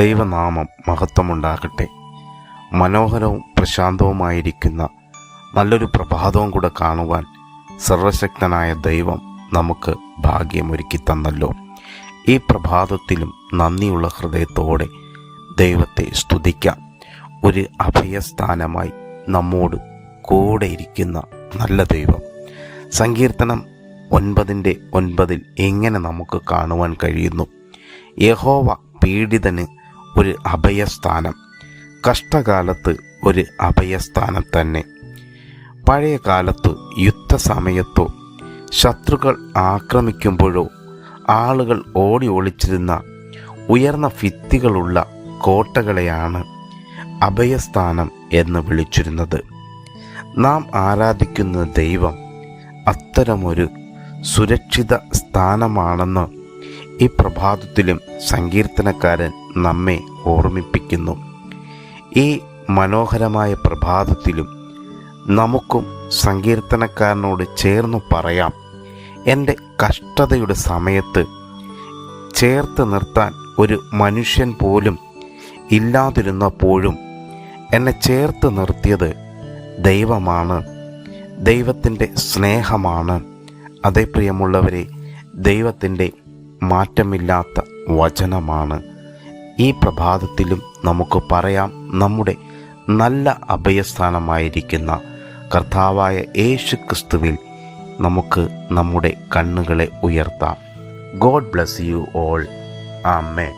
ദൈവനാമം മഹത്വമുണ്ടാകട്ടെ. മനോഹരവും പ്രശാന്തവുമായിരിക്കുന്ന നല്ലൊരു പ്രഭാതവും കൂടെ കാണുവാൻ സർവശക്തനായ ദൈവം നമുക്ക് ഭാഗ്യമൊരുക്കി തന്നല്ലോ. ഈ പ്രഭാതത്തിലും നന്ദിയുള്ള ഹൃദയത്തോടെ ദൈവത്തെ സ്തുതിക്കാം. ഒരു അഭയസ്ഥാനമായി നമ്മോട് കൂടെ ഇരിക്കുന്ന നല്ല ദൈവം. സങ്കീർത്തനം 9:9 എങ്ങനെ നമുക്ക് കാണുവാൻ കഴിയുന്നു? യഹോവ പീഡിതന് ഒരു അഭയസ്ഥാനം, കഷ്ടകാലത്ത് ഒരു അഭയസ്ഥാനം തന്നെ. പഴയ കാലത്ത് യുദ്ധസമയത്തോ ശത്രുക്കൾ ആക്രമിക്കുമ്പോഴോ ആളുകൾ ഓടി ഒളിച്ചിരുന്ന ഉയർന്ന ഭിത്തികളുള്ള കോട്ടകളെയാണ് അഭയസ്ഥാനം എന്ന് വിളിച്ചിരുന്നത്. നാം ആരാധിക്കുന്ന ദൈവം അത്തരമൊരു സുരക്ഷിത സ്ഥാനമാണെന്ന് ഈ പ്രഭാതത്തിലും സങ്കീർത്തനക്കാരൻ നമ്മെ ഓർമ്മിപ്പിക്കുന്നു. ഈ മനോഹരമായ പ്രഭാതത്തിലും നമുക്കും സങ്കീർത്തനക്കാരനോട് ചേർന്ന് പറയാം, എൻ്റെ കഷ്ടതയുടെ സമയത്ത് ചേർത്ത് നിർത്താൻ ഒരു മനുഷ്യൻ പോലും ഇല്ലാതിരുന്നപ്പോഴും എന്നെ ചേർത്ത് നിർത്തിയത് ദൈവമാണ്, ദൈവത്തിൻ്റെ സ്നേഹമാണ്. അതേ പ്രിയമുള്ളവരെ, ദൈവത്തിൻ്റെ മാറ്റമില്ലാത്ത വചനമാണ്. ഈ പ്രഭാതത്തിലും നമുക്ക് പറയാം, നമ്മുടെ നല്ല അഭയസ്ഥാനമായിരിക്കുന്ന കർത്താവായ യേശു ക്രിസ്തുവിൽ നമുക്ക് നമ്മുടെ കണ്ണുകളെ ഉയർത്താം. God bless you all. Amen.